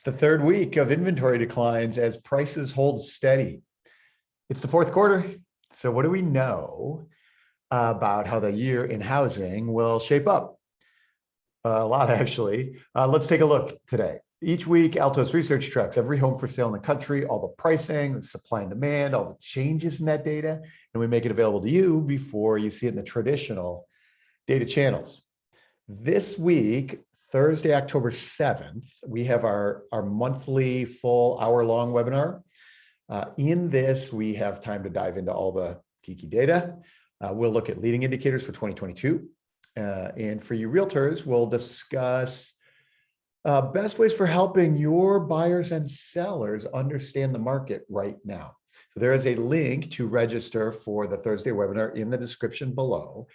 It's the third week of inventory declines as prices hold steady. It's the fourth quarter. So what do we know about how the year in housing will shape up? A lot, actually. Let's take a look today. Each week, Altos Research tracks every home for sale in the country, all the pricing, the supply and demand, all the changes in that data, and we make it available to you before you see it in the traditional data channels. This week, Thursday, October 7th, we have our monthly full hour-long webinar. In this, we have time to dive into all the geeky data. We'll look at leading indicators for 2022. And for you realtors, we'll discuss best ways for helping your buyers and sellers understand the market right now. So there is a link to register for the Thursday webinar in the description below.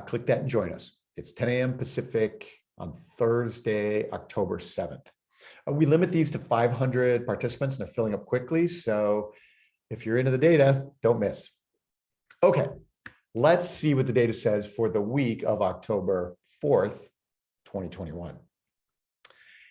Click that and join us. It's 10 a.m. Pacific on Thursday, October 7th. We limit these to 500 participants and they're filling up quickly. So if you're into the data, don't miss. Okay, let's see what the data says for the week of October 4th, 2021.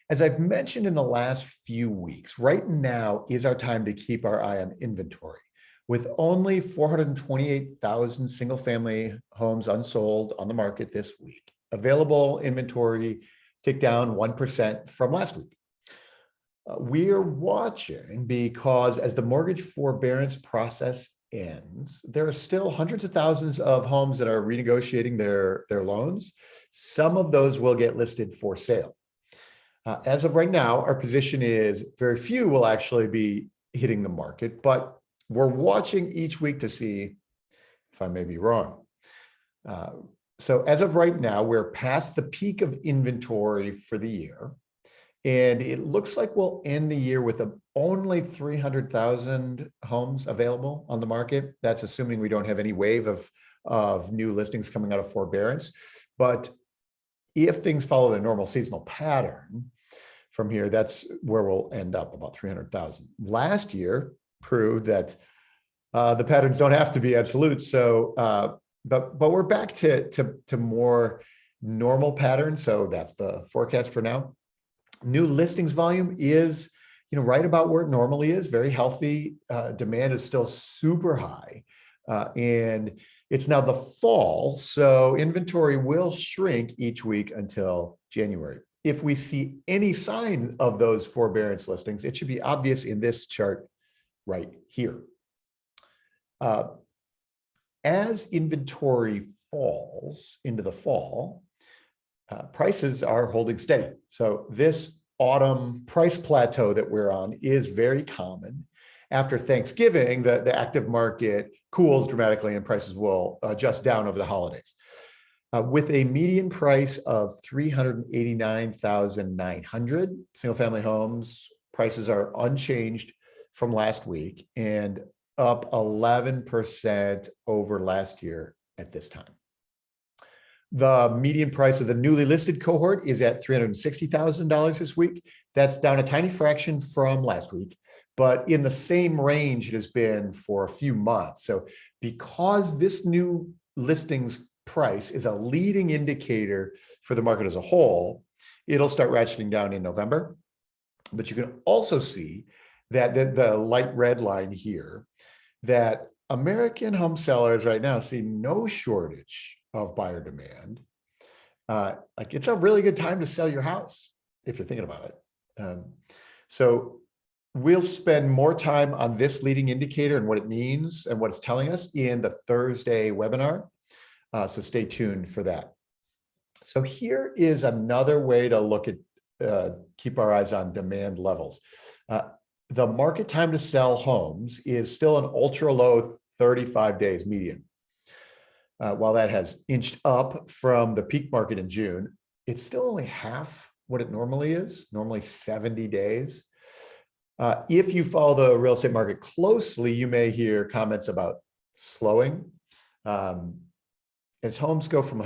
As I've mentioned in the last few weeks, right now is our time to keep our eye on inventory. With only 428,000 single-family homes unsold on the market this week, available inventory ticked down 1% from last week. We are watching because as the mortgage forbearance process ends, there are still hundreds of thousands of homes that are renegotiating their loans. Some of those will get listed for sale. As of right now, our position is very few will actually be hitting the market, but we're watching each week to see if I may be wrong. So as of right now, we're past the peak of inventory for the year. And it looks like we'll end the year with only 300,000 homes available on the market. That's assuming we don't have any wave of new listings coming out of forbearance. But if things follow the normal seasonal pattern from here, that's where we'll end up, about 300,000. Last year proved that the patterns don't have to be absolute. So, but we're back to more normal patterns. So that's the forecast for now. New listings volume is, right about where it normally is, very healthy. Demand is still super high. And it's now the fall, so inventory will shrink each week until January. If we see any sign of those forbearance listings, it should be obvious in this chart right here. As inventory falls into the fall, prices are holding steady. So this autumn price plateau that we're on is very common. After Thanksgiving, the active market cools dramatically and prices will adjust down over the holidays. With a median price of $389,900, single-family homes, prices are unchanged from last week and up 11% over last year at this time. The median price of the newly listed cohort is at $360,000 this week. That's down a tiny fraction from last week, but in the same range it has been for a few months. So because this new listings price is a leading indicator for the market as a whole, it'll start ratcheting down in November. But you can also see that the light red line here, that American home sellers right now see no shortage of buyer demand. Like it's a really good time to sell your house if you're thinking about it. So we'll spend more time on this leading indicator and what it means and what it's telling us in the Thursday webinar. So stay tuned for that. So here is another way to look at, keep our eyes on demand levels. The market time to sell homes is still an ultra low 35 days median. While that has inched up from the peak market in June, it's still only half what it normally is, normally 70 days. If you follow the real estate market closely, you may hear comments about slowing. As homes go from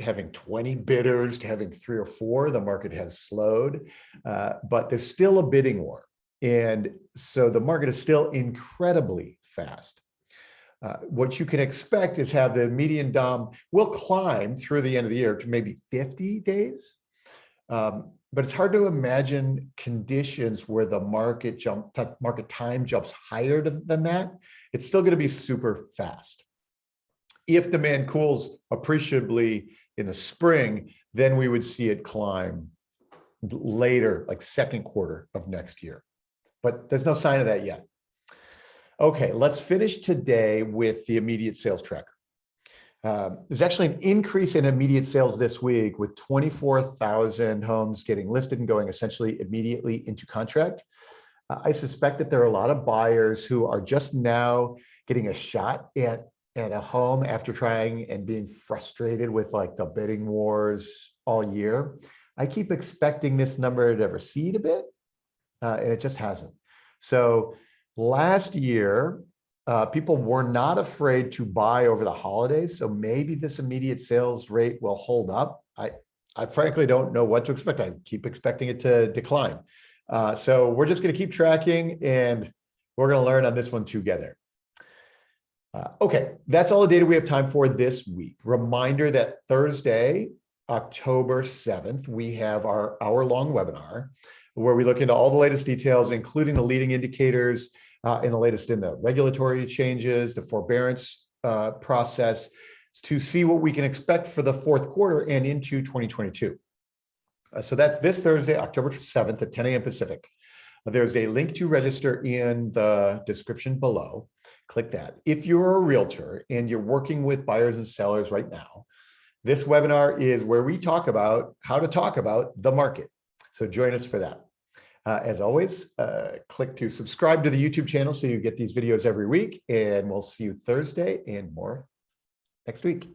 having 20 bidders to having 3 or 4, the market has slowed, but there's still a bidding war. And so the market is still incredibly fast. What you can expect is have the median DOM will climb through the end of the year to maybe 50 days. But it's hard to imagine conditions where the market time jumps higher than that. It's still going to be super fast. If demand cools appreciably in the spring, then we would see it climb later, like second quarter of next year. But there's no sign of that yet. Okay, let's finish today with the immediate sales tracker. There's actually an increase in immediate sales this week with 24,000 homes getting listed and going essentially immediately into contract. I suspect that there are a lot of buyers who are just now getting a shot at a home after trying and being frustrated with like the bidding wars all year. I keep expecting this number to recede a bit, and it just hasn't. So last year, people were not afraid to buy over the holidays. So maybe this immediate sales rate will hold up. I frankly don't know what to expect. I keep expecting it to decline. So we're just going to keep tracking and we're going to learn on this one together. Okay, that's all the data we have time for this week. Reminder that Thursday, October 7th, we have our hour-long webinar where we look into all the latest details, including the leading indicators and the latest in the regulatory changes, the forbearance process, to see what we can expect for the fourth quarter and into 2022. So that's this Thursday, October 7th at 10 a.m. Pacific. There's a link to register in the description below. Click that. If you're a realtor and you're working with buyers and sellers right now, this webinar is where we talk about how to talk about the market. So join us for that. As always, click to subscribe to the YouTube channel so you get these videos every week, and we'll see you Thursday and more next week.